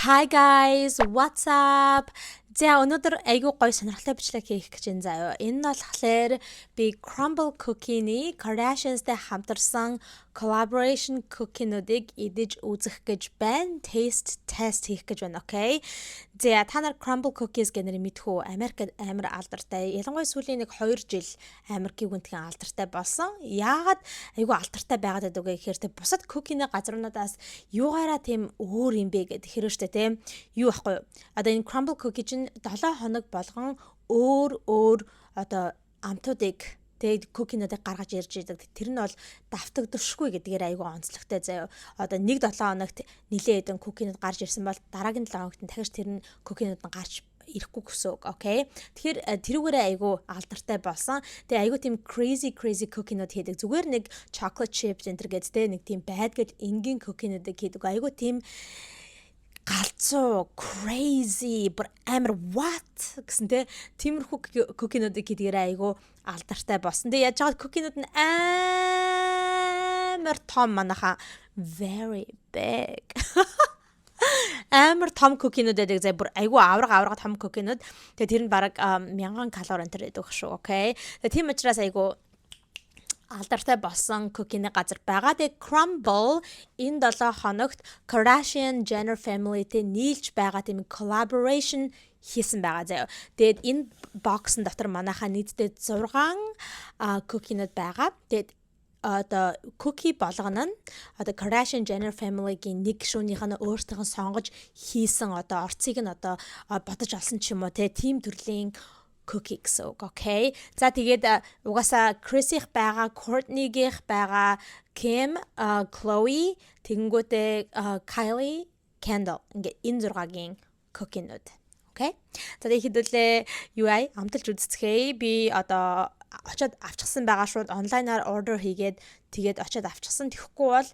Hi guys, what's up? За өнөөдөр айгүй гоё сонирхолтой бичлэг хийх гэж байна заяа. Энэ нь болохоор би crumble cookie-ний Kardashians-тэй хамтарсан collaboration cookie-нуудыг идэж үзэх гэж байна. Taste test хийх гэж байна, okay? За та нар crumble cookies гэнээр мэдхүү Америкт амар алдартай. Ялангуяа сүүлийн 2 жил амар гівгэнтхэн алдартай болсон. Яагаад айгүй алдартай байгаад байдаг вэ гэхээр тэ бусад cookie-ний газруудаас юугаараа тийм өөр юм бэ гэдэг хэрэг штэ тийм. Юу ахгүй юу? Одоо энэ crumble cookie чинь 7 хоног болгон өөр одоо амтуудыг тэгээд cookie-нуудыг гаргаж ирж идэг. Тэр нь бол давтагдчихгүй гэдгээр айгүй онцлогтой заяа. Одоо 1-7 хоногт нилээ хэдэн cookie-нууд гарч ирсэн бол дараагийн 7 хоногт дахиж тэр нь cookie-нууд нь гарч ирэхгүй гэсэн үг, окей. Тэгэхээр тэрүүгээрээ айгүй алдартай болсон. Тэгээ айгүй тийм crazy cookie-нууд хийдэг. Зүгээр нэг chocolate chips энэ төр гэдэг нэг тийм байдгал энгийн cookie-нуудыг хийдэг. Айгүй тийм галзуу crazy but амар what гэсэн тиймэрхүү cookie-нуудыг хийдгээр айгүй алдартай болсон. Тэгээ яаж байгаа cookie-нууд нь амар том манайха very big. Амар том cookie-нууд байдаг зэ бүр айгүй аврага том cookie-нууд. Тэгээ тэр нь бараг 1000 калори энэ төр байдаг шүү, окей. Тэгээ тийм учраас айгүй алдартай болсон cookie-ний газар байгаа. Тэгээ crumble энэ 7 хоногт Kardashian Jenner family-тэй нийлж байгаа тийм collaboration хийсэн байгаа заяа. Тэгээд энэ боксын дотор манайхаа нийтдээ 6 cookie-нууд байгаа. Тэгээд одоо cookie болгоно нь одоо Kardashian Jenner family-гийн нэг гишүүнийх нь өөртөө сонгож хийсэн одоо орцыг нь одоо бодож олсон ч юм уу тийм төрлийн cookie гэсэн үг, окей. За тэгээд угаасаа Chris-ийнх байгаа, Courtney-гийнх байгаа, Kim, Chloe, тэгэнгүүтээ Kylie, Kendall. Ингээ энэ 6-гийн cookie-нууд. Окей. За тэгээд хэдүүлээ юу амталж үзцгээе. Би одоо очиод авчихсан байгаа шууд онлайнаар order хийгээд тэгээд очиод авчихсан. Тэгэхгүй бол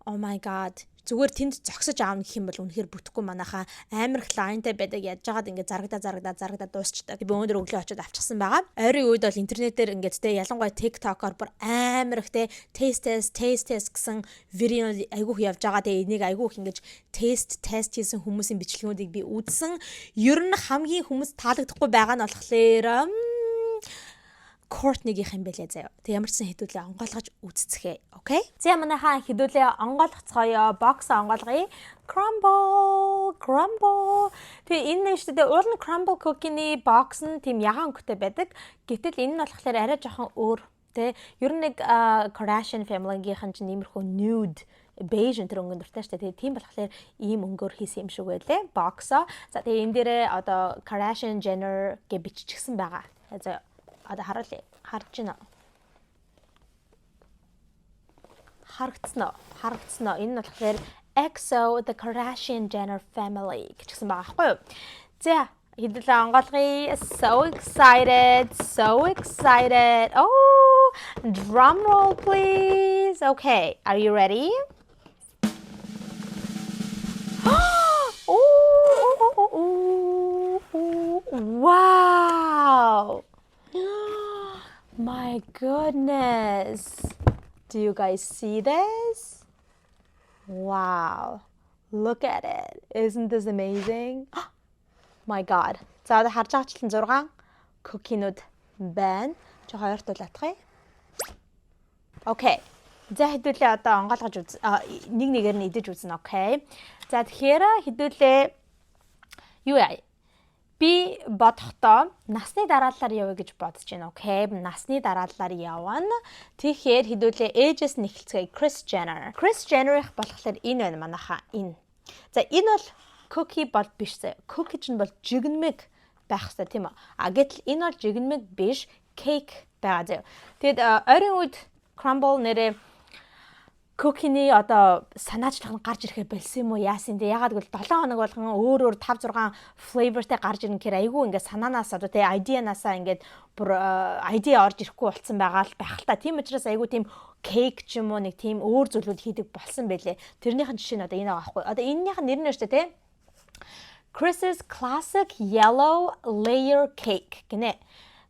oh my god зүгээр тэнд зогсож аавна гэх юм бол үнэхээр бүтэхгүй манайхаа амар их лайнтай байдаг яаж жагаад ингээ зарагдаа дуусчдаг. Би өнөөдөр өглөө очиод авчихсан байгаа. Ойрын үед бол интернетээр ингээд ялангуяа TikTok-оор бүр амар их taste test гэсэн видео айгүйх явж байгаа. Тэгээ энийг айгүйх ингэж taste test хийсэн хүмүүсийн бичлэгүүдийг би үзсэн. Ер нь хамгийн хүмүүс таалагдахгүй байгаа нь болохоор Courtney-гийнх юм байлээ заяа. Тэг ямар ч сан хэдүүлээ онгойлгож үзцгээе. Окей? За манайхаа хэдүүлээ онгойлгоцгоё. Бокс онгойлгоё. Crumble. Тэгээ энэ нь шүү дээ. Уул нь crumble cookie-ний бокс нь тийм ягаан өнгөтэй байдаг. Гэтэл энэ нь болохоор арай жоохон өөр. Тэ ер нь нэг Kardashian family-гийнх нь иймэрхүү nude beige энэ өнгө дуртай шүү дээ. Тэгээ тийм болохоор ийм өнгөөр хийсэн юм шиг байлээ. Боксоо. За тэгээ энэ дээрээ одоо Kardashian Jenner гэж биччихсэн байгаа. За одоо харуулъя. Харж байна уу? Харагдсан уу? Энэ нь болохоор EXO the Kardashian Jenner family гэжсэн байгаа байхгүй юу? За, хэдүүлээ онгойлгоё. So excited. Oh, drum roll please. Okay, are you ready? Wow. My goodness. Do you guys see this? Wow. Look at it. Isn't this amazing? My god. За одоо харж байгаачлан 6 cookie-нууд байна. Чи хоёрт улаатгая. Okay. За хэдүүлээ одоо онгойлгож нэгээр нь идэж үзнэ, okay? За тэгэхээр хэдүүлээ юу яа? Би бодохдоо насны дараалалаар явъя гэж бодож байна. Окей. Насны дараалалаар явна. Тэгэхээр хэдүүлээ ээжээс нь эхэлцгээе. Kris Jenner-ийнх болохоор энэ байна манайхаа энэ. За энэ бол cookie бол биш зэ. Cookie ч нь бол жигнэмэг байх хэрэгтэй тийм үү? Гэтэл энэ бол жигнэмэг биш, cake байгаа зэ. Тэгэд ойрын үед crumble нэрээ cookie-ний одоо санаачлах нь гарч ирэхэ болсон юм уу яасан те ягаад гэвэл 7 хоног болгон өөр 5 6 flavorтэй гарч ирнэ гэхээр айгүй ингээд санаанаас одоо те idea-наасаа ингээд бүр idea орж ирэхгүй болсон байгаа л байх л та. Тийм учраас айгүй тийм cake ч юм уу нэг тийм өөр зүйлүүд хийдэг болсон байлээ. Тэрнийхэн жишээ нь одоо энэ байгаа байхгүй. Одоо энэнийх нь нэр нь шүү дээ те. Chris's classic yellow layer cake гинэ.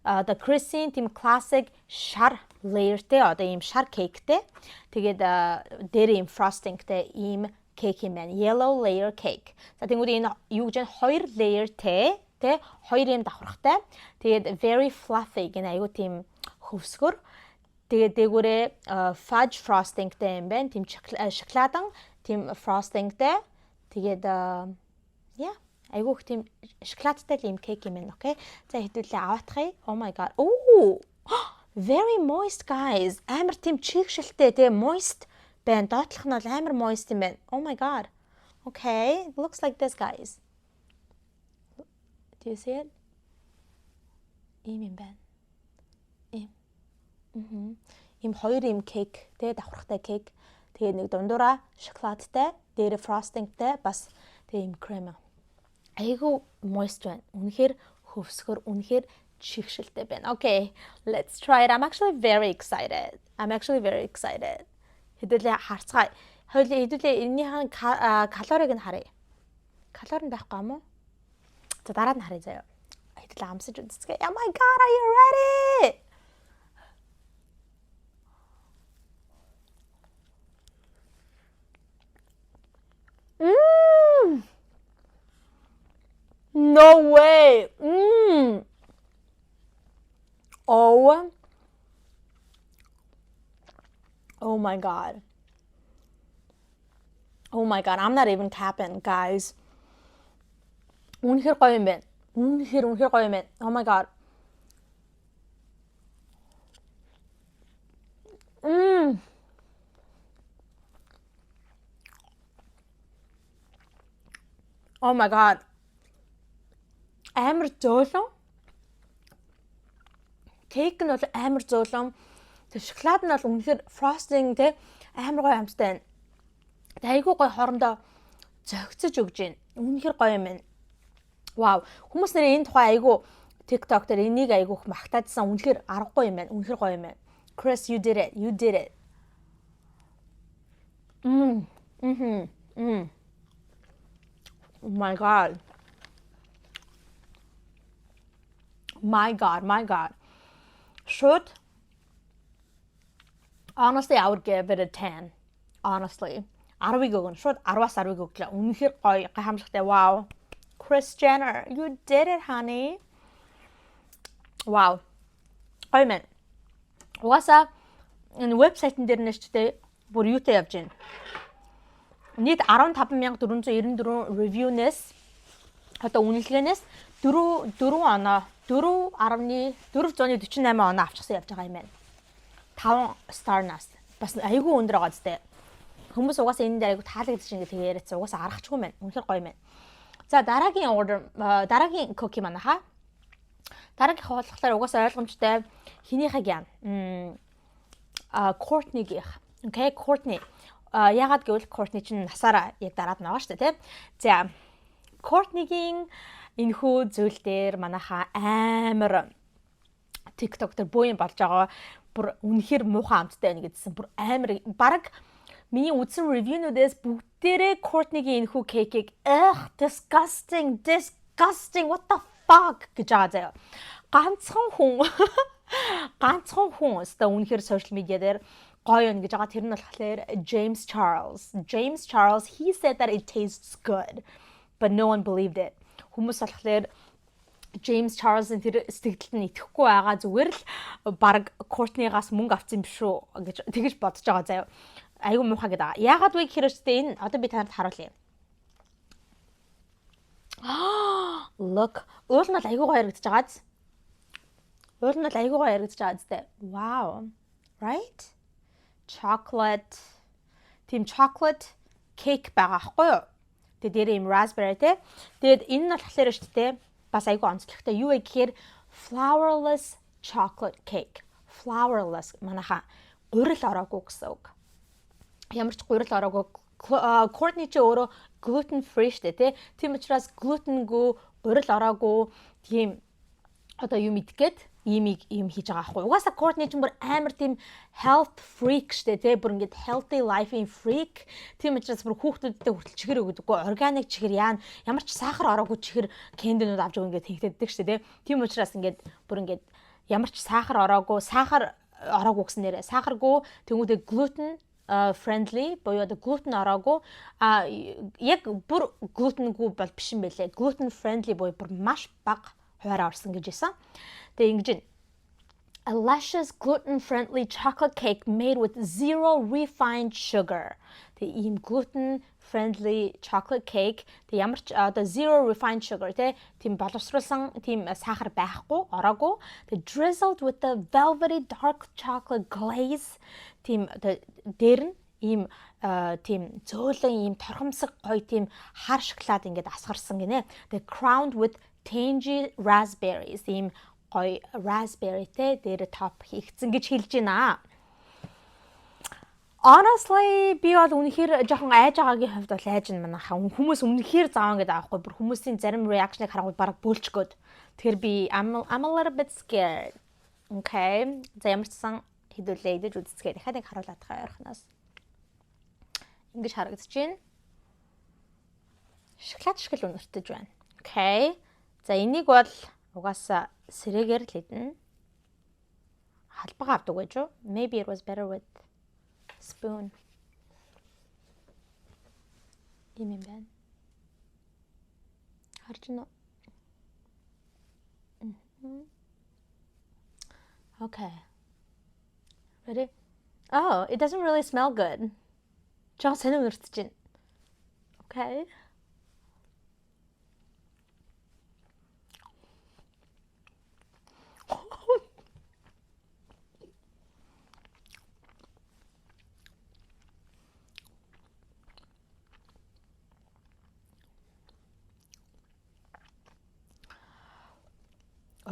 Одоо Kris-ийн тийм classic шар layerтэй одоо ийм шар кейктэй. Тэгээд дээр ийм frostingтэй ийм cake юм байна. Yellow layer cake. За тэгвэл энэ юу гэж вэ? 2 layer тэ 2 юм давхрахтай. Тэгээд very fluffy гэнэ айгу тийм хөвсгөр. Тэгээд дээгүүрээ fudge frostingтэй юм байна. Тийм шоколадан тийм frostingтэй. Тэгээд айгу их тийм шоколадтай юм cake юм байна. Okay. За хэдүүлээ аваатахыг. Oh my god. Ooh. Very moist guys. Амар тийм чигшэлтэй те moist байна. Доотлох нь бол амар moist юм байна. Oh my god. Okay. It looks like this guys. Do you see it? Ийм байна. Ийм хоёр юм cake те давхрахтай cake. Тэгээ нэг дундуура шоколадтай, дээр frostingтэй бас тэгээ юм крем. Айгу moist байна. Үнэхээр хөвсгөр, үнэхээр чигшэлтэй байна. Okay, let's try it. I'm actually very excited. Хэдүүлээ харцгаая. Хэдүүлээ энэний калориг нь харъя. Калори нь байхгүй юм уу? За дараа нь харъя заяа. Хэдүүлээ амсаж үзье. Oh my god, are you ready? No way. Oh my god. Oh my god, I'm not even capping, guys. Үнэхээр гоё юм байна. Үнэхээр гоё юм байна. Oh my god. Oh my god. Амар зөөлөн. Кейк нь бол амар зөөлөн. Тэг шоколад нь бол үнэхээр frosting те амар гоё амттай байна. Тэг айгүй гоё хоорондоо зөгцөж өгж байна. Үнэхээр гоё юм байна. Вау. Хүмүүс нэр энэ тухай айгүй TikTok дээр энийг айгүйх магтаадсан. Үнэхээр аргагүй юм байна. Үнэхээр гоё юм байна. Chris, you did it. Oh my god. My god. Should honestly I would give it a 10. Honestly. 10-ыг өгнө. Шууд 10-аас 10-ыг өглөө. Үнэхээр гоё гайхамшигтай. Wow. Kris Jenner, you did it, honey. Wow. Гоё мэн. Угаасаа энэ вебсайтн дээр нэштэй бүр юутай явж байна. Нийт 15,494 review-нээс одоо үнэлгээнээс 4.48 оноо авчихсан явж байгаа юм байна. 5 star-наас бас айгүй өндөр байгаа зү. Хүмүүс угаасаа энэ дээр айгүй таалагдчих ингэ тэгээ яриац. Угаасаа аргачгүй байна. Үнэхээр гоё юм байна. За дараагийн cookie манайха. Дараагийн хавуулахлаар угаасаа ойлгомжтой хинийхэг яа. Courtney-гийнх. Okay, Courtney. Ягаад гэвэл Courtney чинь насаараа яг дараад байгаа шүү дээ, тийм. За Courtney-гийн энэхүү зүйл дээр манайха амар TikTok дээр боо юм болж байгаа. Бүр үнэхээр муухай амттай байна гэдсэн. Бүр амар баг миний үзсэн review-нуудээс бүгдээрээ Courtney-гийн энэхүү кейкийг disgusting, what the fuck гэж байгаа заяа. Ганцхан хүн өстой үнэхээр social media дээр гоё юм гэж байгаа. Тэр нь болохоор James Charles. He said that it tastes good, but no one believed it. Хүмүүс болохоор James Charles-ын тэр сэтгэлд нь итгэхгүй байгаа, зүгээр л баг Courtney-гаас мөнгө авсан юм биш үү гэж тэгэж бодож байгаа заяа. Айгу муухай гэдэг. Яагаад вэ гэхээр энэ одоо би танарт харуулъя. Look, уул нь айгу гоё харагдаж байгаа зү. Wow. Right? Chocolate. Team chocolate cake байгаа хгүй юу? Тэгээд дээр юм raspberry те. Тэгээд энэ нь болохоор шүү дээ. Бас айгу онцлогтой. Юу вэ гэхээр flourless chocolate cake. Flourless манайха гурил ороогүй гэсэн үг. Ямар ч гурил ороогүй. Courtney ч өөрөө gluten free шүү дээ, тийм учраас glutenгүй, гурил ороогүй тийм одоо юм идгээд юм хийж байгаа хгүй. Угаасаа Courtney ч бүр амар тийм health freak шүү дээ, бүр ингээд healthy life-ийн freak. Тийм учраас бүр хүүхдүүдтэй хүртэл чихэр өгдөггүй, organic чихэр яана, ямар ч сахар ороогүй чихэр кэндэнүүд авч өгнө гэж тэгтээддэг шүү дээ. Тийм учраас ингээд бүр ингээд ямар ч сахар ороогүй гэсэн нэрээ сахаргүй, тэнгүүдээ gluten friendly буюу одоо gluten ороогүй яг бүр glutenгүй бол биш юм байлээ. Gluten friendly буюу бүр маш бага хуваараа орсон гэж байсан. Тэгээ ингэж a luscious gluten-friendly chocolate cake made with zero refined sugar. Тэгээ ийм gluten-friendly chocolate cake тэг ямар ч одоо zero refined sugar тийм боловсруулсан тийм сахар байхгүй, ороогүй. Тэг drizzled with the velvety dark chocolate glaze. Тийм дээр нь ийм тийм зөөлөн ийм торхомсог гоё тийм хар шоколад ингээд асгарсан гинэ. Тэг crowned with tangy raspberries. Ийм гоё raspberryтэй дээр топ хийгдсэн гэж хэлж байна. Honestly би бол үнэхээр жоохон айж байгаагийн хувьд бол айж байна манайхаа. Хүмүүс үнэхээр зааван гэдэг аахгүй. Бүр хүмүүсийн зарим reaction-ыг харангуй бараг бөөлчгөөд. Тэгэхээр би I'm a little bit scared. Okay. За ямар ч сан хэдүүлээ идэж үзцгээ. Дахиад нэг харуулаад байгаа ойрхоноос. Ингэж харагдаж байна. Шоколад шиг л үнэртэж байна. Okay. За энийг бол угаасаа сэрээгээр л идэнэ. Халбага авдаг байж юу? Maybe it was better with spoon. Ийм юм байна. Харж байна уу? Okay. Ready? Oh, it doesn't really smell good. Жоо сонир үнэртэж байна. Okay.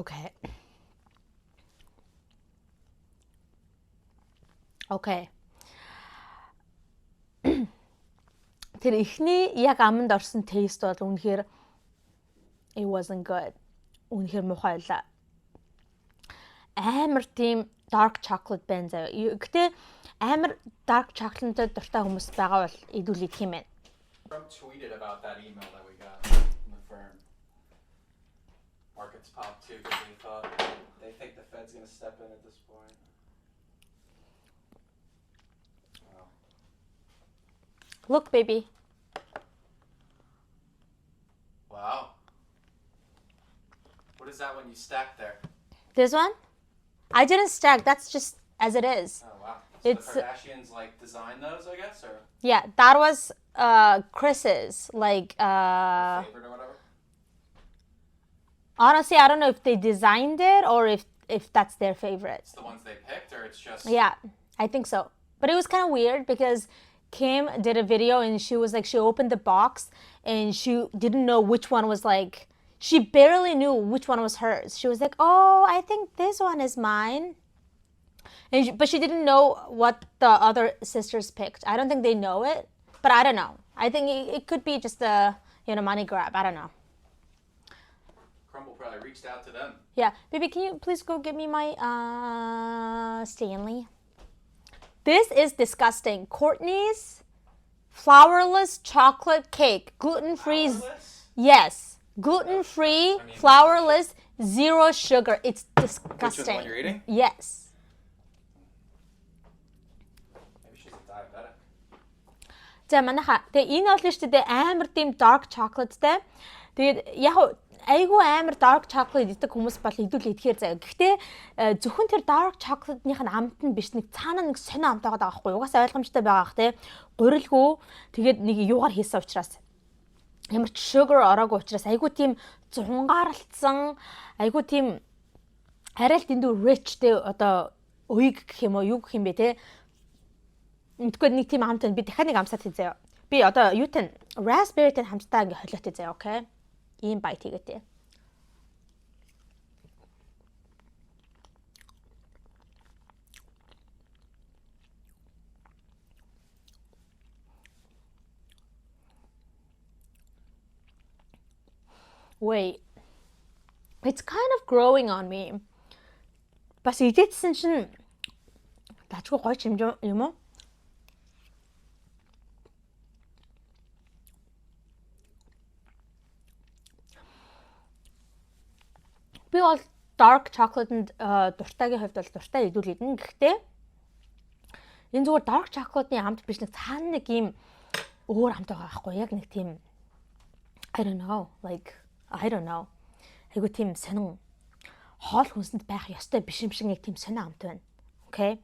Okay. Okay. Тэр ихний яг аманд орсон тест бол үнэхээр it wasn't good. Үнэхээр муухай байлаа. Амар тийм dark chocolate байна заяа. Гэтэ амар dark chocolate дуртай хүмүүс байгаа бол идүүл идэх юм байна. Trump tweeted about that email that we got from the firm. Markets popped too because they think the Fed's going to step in at this point. Wow. Look, baby. Wow. What is that when you stack there? This one? I didn't stack. That's just as it is. Oh wow. So It's- the Kardashians like designed those, I guess, or Yeah, that was Chris's. Like, favorite or whatever. honestly, I don't know if they designed it or if that's their favorite. It's the ones they picked, or it's just Yeah, I think so. But it was kind of weird because Kim did a video and she was like, she opened the box and she didn't know which one was like, she barely knew which one was hers. She was like, oh, I think this one is mine. And but she didn't know what the other sisters picked. I don't think they know it, but I don't know. I think it could be just a, money grab. I don't know. Crumble probably reached out to them. Yeah, baby, can you please go get me my Stanley? This is disgusting. Courtney's flourless chocolate cake, gluten-free. Powerless? Yes, gluten-free, flourless, zero sugar. It's Which is disgusting. the one you're eating? Yes. Maybe she's a diabetic. За манайха. Тэгээ энэ бол шүү дээ амар тийм dark chocolateтэй. Тэгээд яг айгүй амар dark chocolate идэх хүмүүс бол идүүл идэхээр заяа. Гэхдээ зөвхөн тэр dark chocolate-ных нь амт нь биш, нэг цаана нэг сонио амт байгаа байхгүй. Угаасаа ойлгомжтой байгаа ах те. Гурилгүй. Тэгээд нэг юугаар хийсэн учраас ямар ч sugar ороогүй учраас айгүй тийм зунгаарлцсан, айгүй тийм арай л дэндүү rich те одоо уйг гэх юм уу, юу гэх юм бэ те. Мэдгүй нэг тийм хамт би дахиад нэг амсаад хий заяа. Би одоо юутай raspberry-тэй хамтдаа ингээ холиотой заяа, окей? Ийм байт хийгээтэй. Wait. It's kind of growing on me. Бас идэтсэн чинь дажгүй гоё юм уу? Би бол dark chocolate-д дуртайгийн хувьд бол дуртай идүүл идэнэ. Гэхдээ Энэ зүгээр dark chocolate-ийн амт биш, нэг цаана нэг юм өөр амт байгаа байхгүй яг нэг тийм I don't know. Айгу тийм сонин хоол хүнсэнд байх ёстой биш юм шиг нэг тийм сонин амт байна. Okay?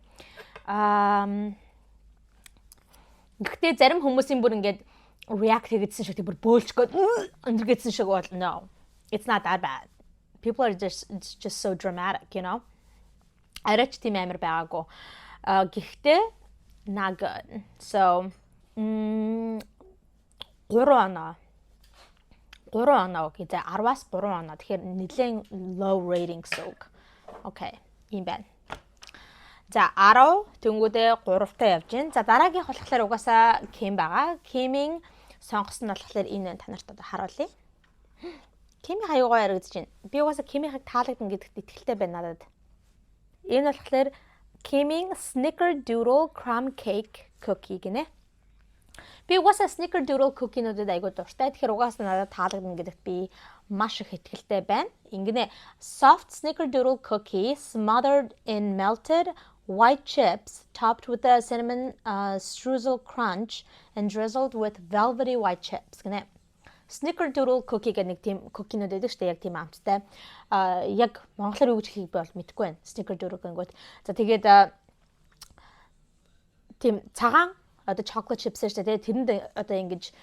Гэхдээ зарим хүмүүсийн бүр ингээд react хийгээдсэн шиг тийм бүр бөөлчгөөд өндөргээдсэн шиг бол no. It's not that bad. People are just so dramatic, you know. Арайч тийм амар байгаагүй. Гэхдээ not good. So 3 оноо гэж 10-аас 3 оноо. Тэгэхээр нэлээд low rating сууг. Okay, ийм байна. За 10 тэнгүүдээ 3-таа явж гин. За дараагийнх болохоор угаасаа Kim байгаа. Kim-ийн сонгосон нь болохоор энэ та нарт одоо харуулъя. Kim-ийн аюугаа яригдж байна. Би угаасаа Kim-ийг таалагдана гэдэгт итгэлтэй байна надад. Энэ болохоор Kim-ийн Snickerdoodle crumb cake cookie гинэ. Би угаасаа Snickerdoodle cookie-нуудад айгуу дуртай. Тэгэхээр угаасаа надад таалагдана гэдэгт би маш их итгэлтэй байна. Ингэнэ soft Snickerdoodle cookie smothered in melted white chips topped with a cinnamon streusel crunch and drizzled with velvety white chips гинэ. Snickerdoodle cookie гэх нэг тийм cookie-нууд байдаг шүү дээ. Яг тийм амттай. Яг монголоор юу гэж хэлэх би бол мэдэхгүй байна. Snickerdoodle гэнгүүт. За тэгээд тийм цагаан одоо chocolate chips шүү дээ. Тэрэнд одоо ингэж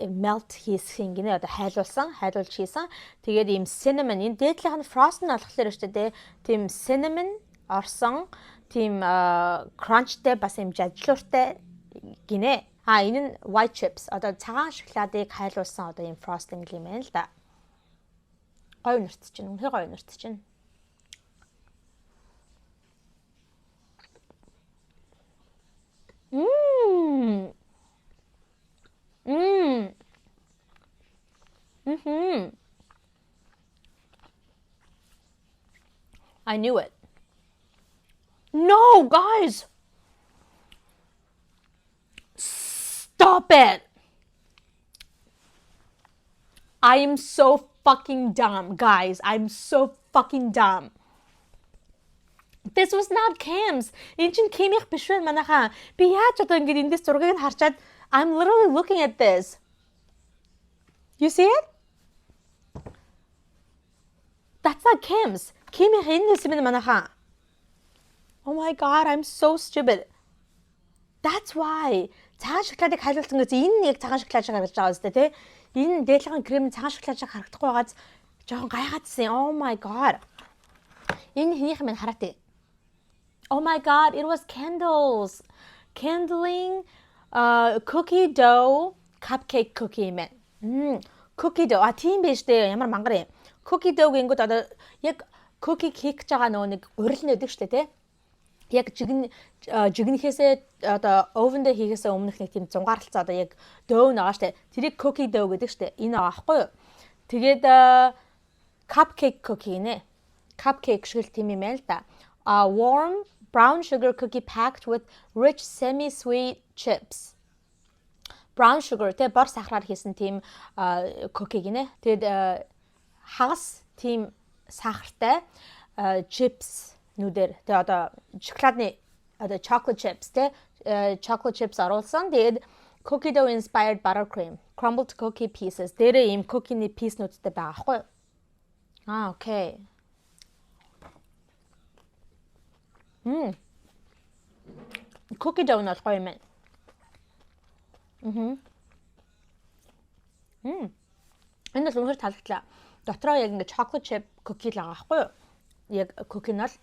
melt хийсэн гинэ одоо хайлуулж хийсэн. Тэгээд ийм cinnamon энэ дээдлийнх нь frost нь болохоор шүү дээ. Тийм cinnamon орсон тийм crunchтэй бас ийм жажлууртай гинэ. Энэ нь white chips одоо цагаан шоколадыг хайлуулсан одоо ийм frosting юм байна л да. Гоё нэртэж чинь. Үнэхээр гоё нэртэж чинь. I knew it. No, guys. Stop it. I am so fucking dumb, guys. I'm so fucking dumb. This was not Kim's. Энэ чинь Kim-ийнх биш байна манайхаа. Би яаж одоо ингэж эндээс зургийг нь харчаад I'm literally looking at this. You see it? That's not Kim's. Kim-ийнх энэ юм манайхаа. Oh my god, I'm so stupid. That's why. Цагаан шоколадыг хайлуулсан гэж энэ яг цагаан шоколад шиг харагдаж байгаа үстэй тий. Энэ дээдлэгийн крем цагаан шоколад шиг харагдахгүй байгааз жоохон гайхаадсэн. Oh my god. Энэ хинийх минь хараатай. Oh my god, it was candles. Candling cookie dough cupcake cookie юм. Cookie dough. Тийм биш дээ. Ямар мангар юм. Cookie dough гингүүд одоо яг cookie хийх гэж байгаа нөгөө нэг урил нь өгдөг штэ тий. Яг жигнэхээсээ одоо овен дээр хийхээсээ өмнөх нэг тийм зунгаарлалцаа одоо яг dough байгаа штэ. Тэрийг cookie dough гэдэг штэ. Энэ байгаа байхгүй юу? Тэгээд cupcake cookie нэ. Cupcake шиг тийм юм байл да. Warm brown sugar cookie packed with rich semi-sweet chips. Brown sugar тэ бор сахараар хийсэн тийм cookie гинэ. Тэгээд хагас тийм сахартай chips нүдэр тэ одоо шоколадны одоо chocolate chips тэ chocolate chips оруулсан. Тэгээд cookie dough inspired buttercream, crumbled cookie pieces. Дээрээ ийм cookie-ний piece-нуудтай байгаа хгүй. Okay. Cookie dough нь гоё юм байна. Энэ л үнэхээр таалагдлаа. Дотроо яг ингэ chocolate chip cookie л байгаа хгүй юу? Яг cookie нь л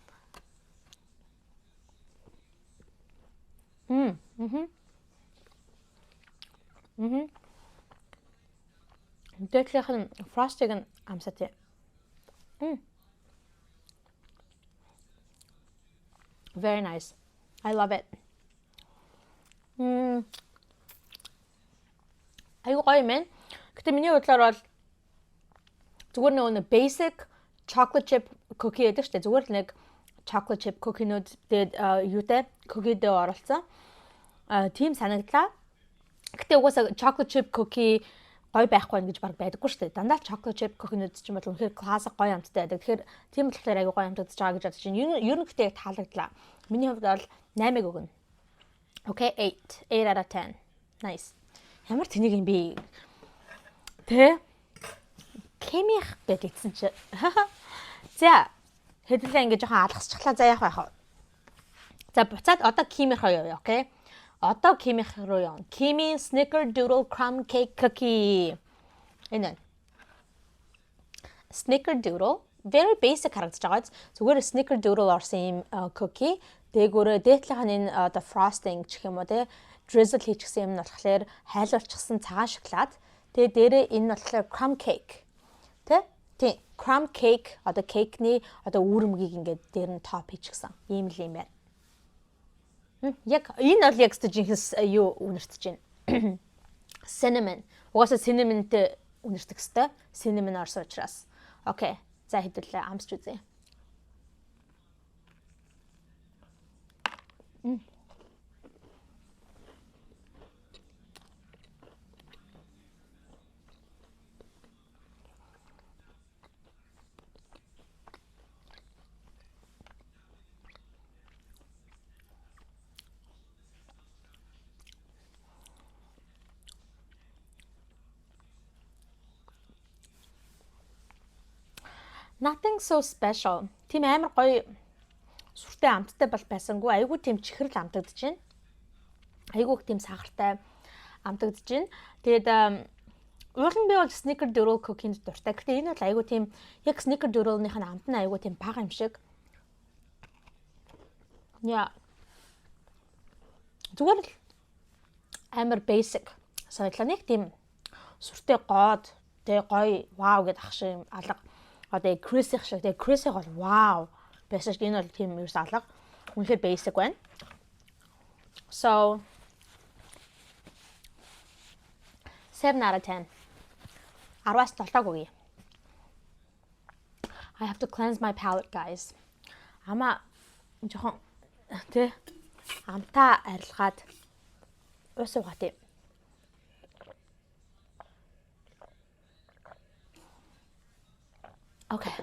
Дээдлийнх нь frosting нь амсаатай. Very nice. I love it. Айгуу гоё юм. Гэтэ миний бодлоор бол зүгээр нэг basic chocolate chip cookie гэдэг шүү дээ. Зүгээр л нэг chocolate chip cookie-нууд тэгээд юутай cookie dough оролцсон. Тийм санагдлаа. Гэтэ угаасаа chocolate chip cookie гоё байхгүй байх гэж баг байдаггүй шүү дээ. Дандаа chocolate chip cookie-нууд ч юм бол үнэхээр классик гоё амттай байдаг. Тэгэхээр тийм болохоор айгуу гоё амттай гэж байгаа гэж бодож байна. Ер нь гэхдээ яг таалагдлаа. Миний хувьд бол 8-ыг өгнө. Okay, 8. 8 out of 10. Nice. Ямар тэнийг юм би. Тэ? Кемих гэж хэлсэн чи. За, хэдүүлээ ингэ жоохон алгасчихлаа. За яах вэ? За, буцаад одоо кемих руу явъя, окей? Одоо кемих руу явна. Kimi Snickerdoodle crumb cake cookie. Энэ. Snickerdoodle very basic харагдаж байгаа. Зүгээр Snickerdoodle орсон юм cookie. Дээгүүрээ дээдлийнх нь энэ одоо frosting гэх юм уу те drizzle хийчихсэн юм нь болохоор хайлуулчихсан цагаан шоколад. Тэгээ дээрээ энэ нь болохоор crumb cake. Тэ crumb cake одоо кейкний одоо үүрэмгийг ингээд дээр нь топ хийчихсэн. Ийм л юм байна. Яг энэ бол яг стажинхс юу үнэртэж байна. Cinnamon. Угаасаа cinnamon-тэй үнэртэх хэвээр. Cinnamon орсон учраас. Окей. За хэдүүлээ амсч үзье. Nothing so special. Тийм амар гоё сүртэй амттай бол байсангүй. Айгүй тийм чихрэл амтагдаж байна. Айгүй тийм сахартай амтагдаж байна. Тэгээд уул нь би бол Snickerdoodle cookie-нд дуртай. Гэтэ энэ бол айгүй тийм яг Snickerdoodle-ных нь амт нь айгүй тийм бага юм шиг. Яа. Зүгээр л амар basic. Соёлоо нэг тийм сүртэй гоод тэг гоё вау гэдээ ах шиг алга. Одоо Chris-их шиг тэг Chris-их бол вау. Бэсэж энэ бол тийм ерөөс алга. Үнэхээр basic байна. So 7 out of 10. 10-аас 7 өгье. I have to cleanse my palate, guys. Ама жоохон тэ амтаа арилгаад ус уугаад. Okay.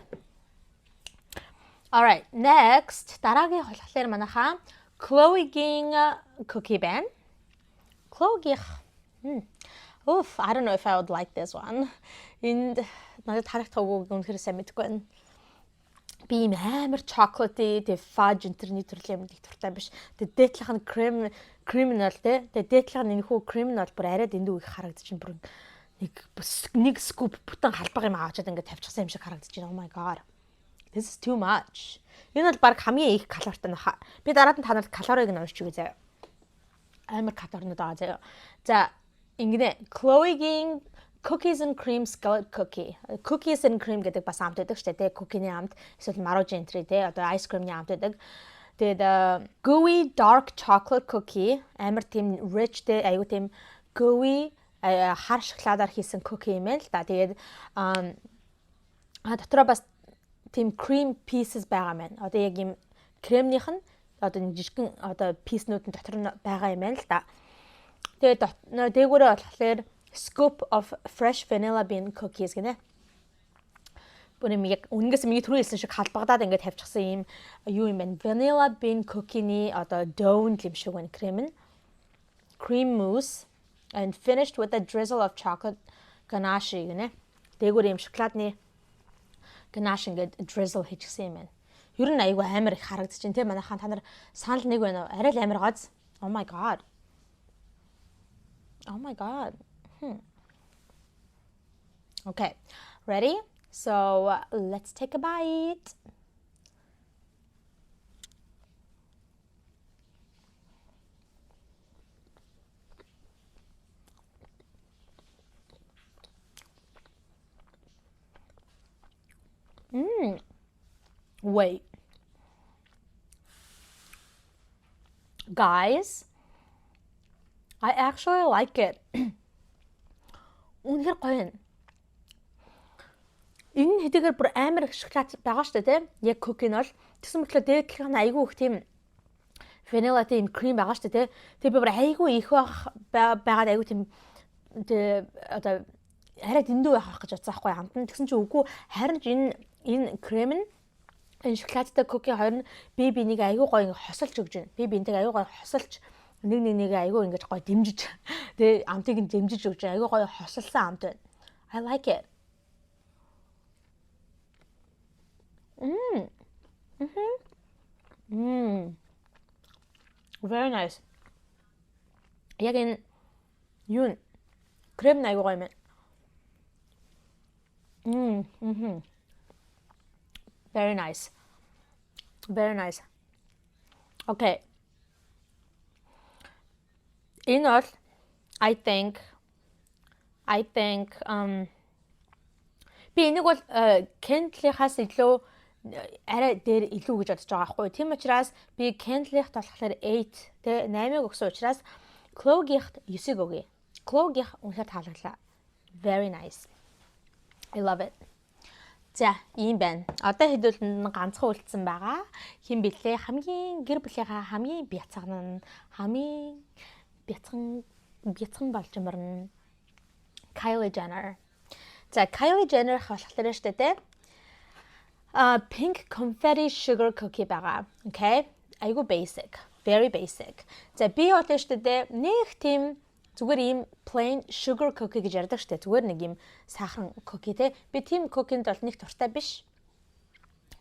All right, next дараагийн болохоор манайхаа Chloe-гийн cookie байна. Chloe-гийн Oof, I don't know if I would like this one. And надад харагдаагүй үнэхээр сайн мэдгүй байна. Би амар chocolate-y, тэг fudge интерний төрлийн юм их дуртай биш. Тэг дээдлийнх нь criminal тэ. Тэг дээдлийнх нь энэхүү criminal бүр арай дэндүү их харагдаж байна. Бүр нэг scoop бүтэн халбаг юм аачаад ингээд тавьчихсан юм шиг харагдаж байна. Oh my god. This is too much. Энэ бол баг хамгийн их калоритой нөха. Би дараад нь танарт калорийг нь уншиж үгүй заяа. Амар калоринууд байгаа заяа. За ингэнэ Chloe-гийн cookies and cream skillet cookie. Cookies and cream гэдэг бас амт байдаг шүү дээ. Cookie-ний амт эсвэл marojin entry те одоо ice cream-ний амт байдаг. Тэгээд gooey dark chocolate cookie амар тийм rich те аюу тийм gooey хар шоколадаар хийсэн cookie юм л да. Тэгээд дотроо бас тийм cream pieces байгаа маань. Одоо яг юм кремнийх нь одоо нэг жижигхэн одоо писнүүд нь дотор нь байгаа юм байна л да. Тэгээд дээгүүрээ болохоор scoop of fresh vanilla bean cookies гэнэ. Бүр юм яг үнгээс миний түрүү хэлсэн шиг халбагдаад ингээд тавьчихсан юм юу юм бэ? Vanilla bean cookie-ний одоо dough юм шиг байна крем нь. Cream mousse and finished with a drizzle of chocolate ganache гэнэ. Дээгүүр юм шоколадны ganache ингээд drizzle хийчихсэн юм байна. Ер нь айгүй амар их харагдаж байна те манайхан та нар санал нэг байна уу? Арай л амар гоц. Oh my god. Oh my god. Okay. Ready? So let's take a bite. Wait. Guys, I actually like it. Үнэхээр гоё юм. Энэ хэдийгээр бүр амар их шоколад байгаа шүү дээ, тийм. Яг cookie нь бол тэгсэн мэтлээ дээдлийнх нь айгүй их тийм vanilla тийм cream байгаа шүү дээ, тийм. Тэгээ би бүр айгүй их байгаад айгүй тийм одоо арай дэндүү байх гэж бодсон байхгүй хамт нь. Тэгсэн чи үгүй харин энэ крем нь энэ шоколадтай cookie хоёр нь би нэг айгүй гоё хосолж өгж байна. Би бинтэг айгүй гоё хосолж нэг айгүй ингэж гоё дэмжиж тэгээ амтыг нь дэмжиж өгч айгүй гоё хосолсон амт байна. I like it. Very nice. Яг энэ юу крем айгүй гоё юм. Very nice. Very nice. Okay. Энэ бол I think би энийг бол Kindle-ийнхаас илүү арай дээр илүү гэж бодож байгаа байхгүй. Тийм учраас би Kindle-ийнх болохоор 8 тэ 8-ыг өгсөн учраас Chloe-гийнх 9-ыг өгье. Chloe-гийнх үнэхээр таалагдлаа. Very nice. I love it. За, ийм байна. Одоо хэдүүлд нь ганцхан үлдсэн байгаа. Хин блэ хамгийн гэр бүлийнхаа хамгийн бяцхан болж мөрн Kylie Jenner. За, Kylie Jenner болохоор штэ тэ. Pink confetti sugar cookie байгаа. Okay? Айгу basic. Very basic. За, би бол штэ тэ нэг тийм зүгээр ийм plain sugar cookie гэж ярьдаг штэ. Зүгээр нэг ийм сахарн cookie те. Би тийм cookie-нд бол нэг дуртай биш.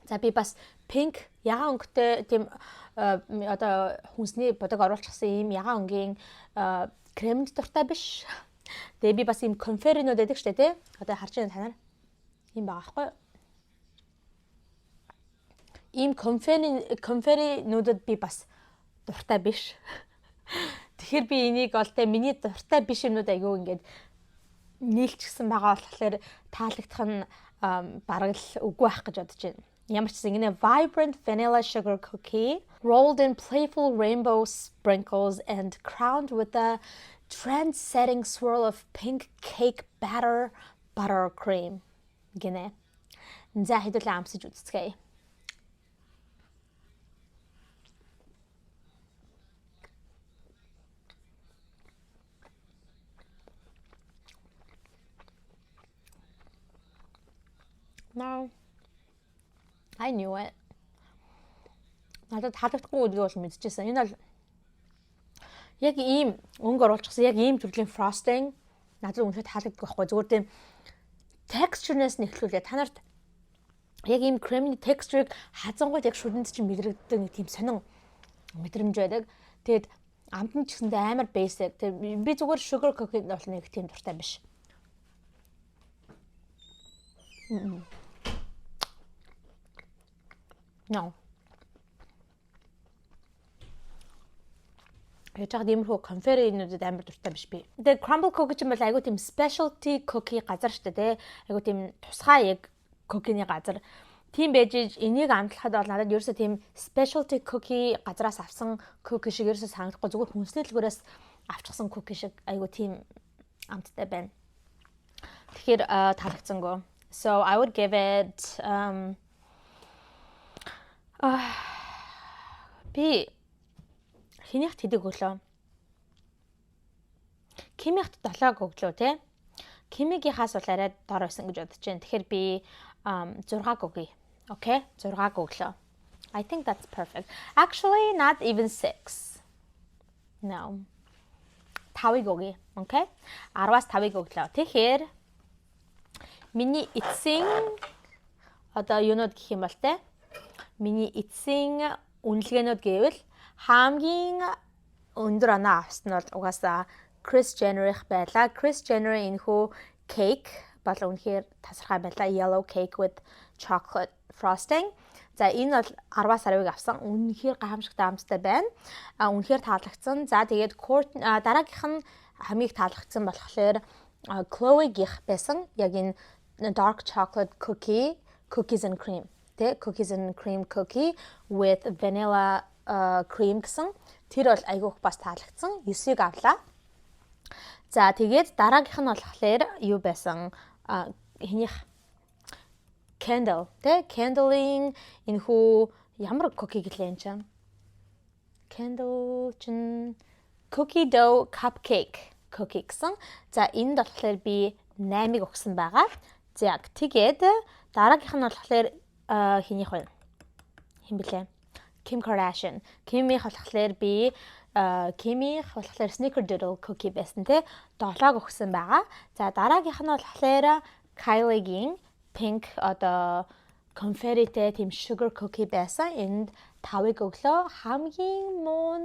За би бас pink ягаан өнгөтэй тийм одоо хүнсний бодог оруулчихсан ийм ягаан өнгийн кремд дуртай биш. Тэгээ би бас ийм confetti-нууд байдаг штэ те. Одоо харж байна танаар. Ийм байгаа байхгүй юу? Ийм confetti-нуудад би бас дуртай биш. Тэгэхээр би энийг бол тэ миний дуртай биш юмнууд айгүй ингээд нийлчихсэн байгаа болохоор таалагдах нь бараг л үгүй байх гэж бодож байна. Ямар ч гэсэн ингэ vibrant vanilla sugar cookie rolled in playful rainbow sprinkles and crowned with a trend-setting swirl of pink cake butter cream. Гинэ. За хэдүүлээ амсаж үзцгээе. No. I knew it. Надад таалагдахгүй гэдгийг бол мэдчихсэн. Энэ бол яг ийм өнгө оруулчихсан, яг ийм төрлийн frosting надад үнэхээр таалагддаг байхгүй. Зүгээр тийм texture-нээс нэхлүүлээ. Та нарт яг ийм creamy texture-ыг хазангуйд яг шүдэнд чинь мэдрэгддэг нэг тийм сонин мэдрэмж байдаг. Тэгээд амт нь ч гэсэндээ амар basic. Тэгээд би зүгээр sugar cookie бол нэг тийм дуртай биш. No. Ячаад иймэрхүү confetti-нуудад амар дуртай биш би. Тэгээ crumble cookie ч юм бол айгуу тийм specialty cookie газар штэ тий. Айгуу тийм тусгай яг cookie-ний газар. Тийм байж энийг амтлахад бол надад ерөөсөө тийм specialty cookie газраас авсан cookie шиг ерөөсөө санагдахгүй зүгээр хүнсний дэлгүүрээс авчихсан cookie шиг айгуу тийм амттай байна. Тэгэхээр таалагдсангүй. So I would give it би хинийхт хэдэг өглөө. Кимихт 7 өглөө тий. Кимигийнхаас бол арай дор байсан гэж бодож байна. Тэгэхээр би 6 өгье. Okay? 6 өглөө. I think that's perfect. Actually not even 6. No. 5 өгье. Okay? 10-аас 5 өглөө. Тэгэхээр миний эцсийн одоо юунууд гэх юм бол те. Миний эцсийн үнэлгээнүүд гэвэл хамгийн өндөр оноо авсан нь бол угаасаа Kris Jenner-ийнх байлаа. Kris Jenner-ийн энэхүү cake бол үнэхээр тасархай байлаа. Yellow cake with chocolate frosting. За энэ бол 10-аас 10-ыг авсан. Үнэхээр гайхамшигтай амттай байна. Үнэхээр таалагдсан. За тэгээд дараагийнх нь хамгийн таалагдсан болохоор Chloe-гийнх байсан. Яг энэ dark chocolate cookies and cream. Cookies and cream cookie with vanilla cream гэсэн. Тэр бол айгүйх бас таалагдсан. 9-ыг авлаа. За тэгээд дараагийнх нь болохоор юу байсан? Хинийх candle. Candle-ийн энэхүү ямар cookie гэлээ энэ чинь? Candle чин cookie dough cupcake cookie гэсэн. За энд болохоор би 8-ыг өгсөн байгаа. За тэгээд дараагийнх нь болохоор хинийх вэ? Хин блэ? Kim Kardashian. Kim-ийн болохоор би Kimi болохоор Snickerdoodle cookie байсан те 7 өгсөн байгаа. За дараагийнх нь болохоор Kylie-гийн pink одоо confetti тийм sugar cookie байсан. Энд 5-ыг өглөө хамгийн мөн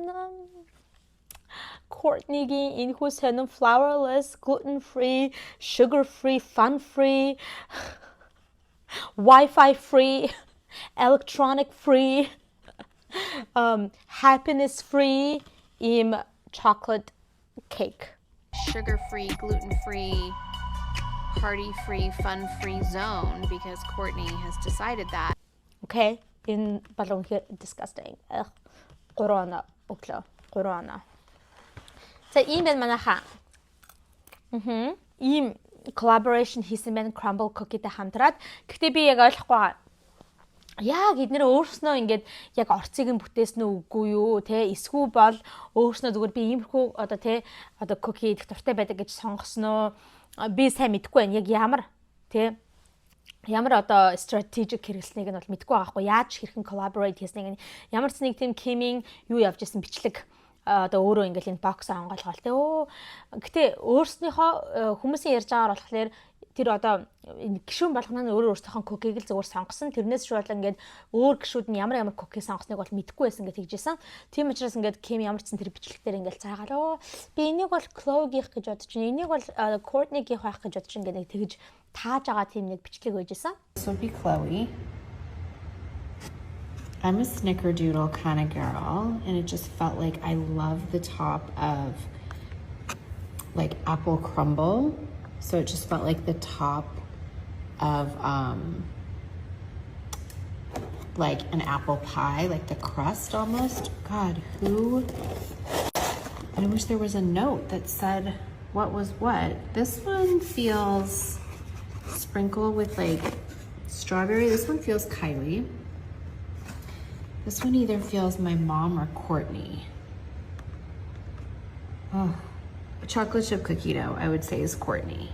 Courtney-гийн энэхүү сонин flourless, gluten-free, sugar-free, fun-free, Wi-Fi free, electronic free, happiness free im chocolate cake. Sugar-free, gluten-free, party-free, fun-free zone because Courtney has decided that. Okay, in balloon here disgusting. Corona өглөө. Corona. За ийм байна манайхаа. Ийм collaboration хийсэн байна crumble cookie-тэй хамтраад. Гэхдээ би яг ойлгохгүй байгаа. Яг эднэр өөрснөө ингээд яг орцыг нь бүтээсэн үү үгүй юу те эсвэл бол өөрснөө зүгээр би иймэрхүү одоо те одоо cookie идэх дуртай байдаг гэж сонгосноо би сайн мэдэхгүй байна. Яг ямар одоо strategic хэрэглэснийг нь бол мэдэхгүй байгаа хгүй. Яаж хэрхэн collaborate хийснийг нь ямар ч нэг тийм Kim-ийн юу явж исэн бичлэг одоо өөрөө ингээл энэ бокс онгойлгоол те. Гэтэ өөрснийхөө хүмүүсийн ярьж байгаагаар болохоор тэр одоо гişүүн болгоно нь өөрөөсөө cookie-г л зөвөр сонгосон. Тэрнээс шууд ингээд өөр гişүүд нь ямар cookie сонгосныг бол мэдэхгүй байсан гэж хэлжсэн. Тийм учраас ингээд Kim ямар ч сан тэр бичлэгтэр ингээд цаагаалаа. Би энийг бол Chloe-гийнх гэж бодож байна. Энийг бол Courtney-гийнх байх гэж бодож ингээд нэг тэгж тааж байгаа тийм нэг бичлэг байжсэн. This would be Chloe. I'm a snickerdoodle kind of girl, and it just felt like I love the top of like apple crumble. So it just felt like the top of like an apple pie, like the crust almost. God, I wish there was a note that said what was what. This one feels sprinkled with like strawberry. This one feels Kylie. This one either feels my mom or Courtney. Oh. Chocolate chip cookie dough, I would say, is Courtney.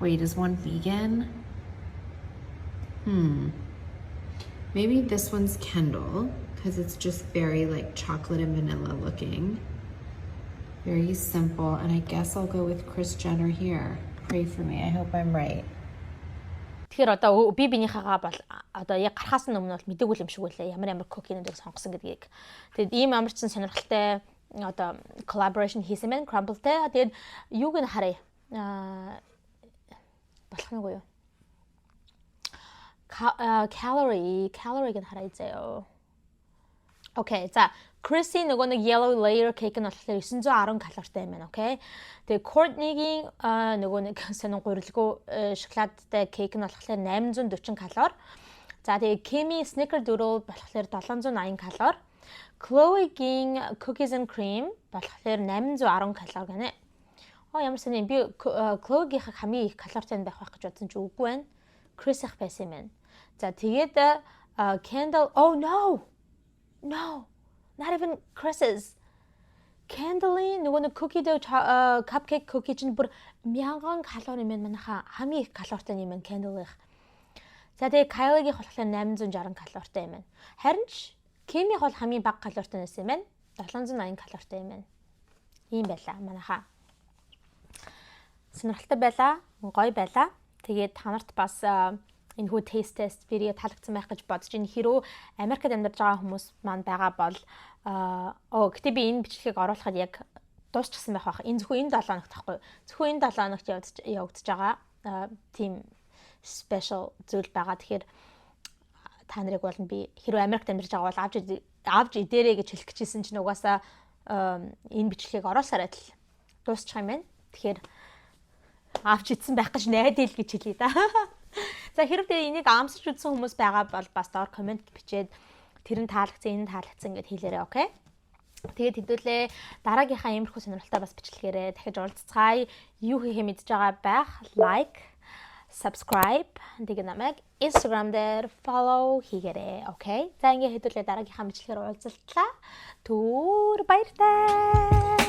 Wait, is one vegan? Maybe this one's Kendall, because it's just very like chocolate and vanilla looking. Very simple, and I guess I'll go with Kris Jenner here. Pray for me, I hope I'm right. Тэгэхээр одоо би бинийхээгаа бол одоо яг гарахаас өмнө бол мэдээгүй юм шиг үлээ. Ямар cookie-нуудыг сонгосон гэдгийг. Тэгэд ийм амарчсан сонирхолтой одоо collaboration хийсэн байна crumble-тэй. Тэгээд юуг нь харъя. Болох нь юу? Calorie-г нь харъя заяа. Okay, за Chrissy нөгөө нэг yellow layer cake нь болохоор 910 калоритай юм байна, okay? Тэгээ Courtney-гийн нөгөө нэг сонин гурилгүй шоколадтай cake нь болохоор 840 калори. За тэгээ Kim-ийн Snickerdoodle болохоор 780 калори. Chloe-гийн cookies and cream болохоор 810 калори гэнэ. Ямар сони би Chloe-гийнхаа хамгийн их калоритай байх гэж бодсон ч үгүй байна. Chris-ийнх байсан юм байна. За тэгээд Kendall, oh no, not even Chris's. Kendall-ийн нөгөө нэг cookie dough cupcake cookie чинь бүр 1000 калори юм байна манайха. Хамгийн их калоритай юм байна Kendall-ийнх. За тэгээд Kylie-гийнх болохоор 860 калоритай юм байна. Харин ч Kim-ийнх бол хамгийн бага калоритай байсан юм байна. 780 калоритай юм байна. Ийм байлаа манайха. Сонирхолтой байлаа, гоё байлаа. Тэгээд та нарт бас энэхүү taste test video таалагдсан байх гэж бодож байна. Хэрвээ Америкт амьдарч байгаа хүмүүс маань байгаа бол гэтээ би энэ бичлэгийг оруулахад яг дуусчихсан байх. Энэ зөвхөн энэ 7 хоногт тахгүй. Зөвхөн энэ 7 хоногт явагдаж байгаа team special зүйл байгаа. Тэгэхээр та нарыг бол би хэрвээ Америкт амьдарч байгаа бол авч идээрэй гэж хэлэх гэжсэн чинь угаасаа энэ бичлэгийг оруулсараад л дуусчих юм байна. Тэгэхээр авч идсэн байх гэж найдал гэж хэлье да. За хэрвээ энийг амсаж үзсэн хүмүүс байгаа бол бас доор комент бичээд тэр нь таалагдсан, энэ таалагдсан гэд хэлээрэй, окей? Тэгээд хэдүүлээ дараагийнхаа иймэрхүү сонирхолтой бас бичлэгээрээ дахиж уулзцгаая. Юу хийхээ мэдж байгаа байх, like, subscribe, тэгээд намайг Instagram дээр follow хийгээрэй, окей? За ингээ хэдүүлээ дараагийнхаа бичлэгээр уулзалтлаа. Түр баяртай.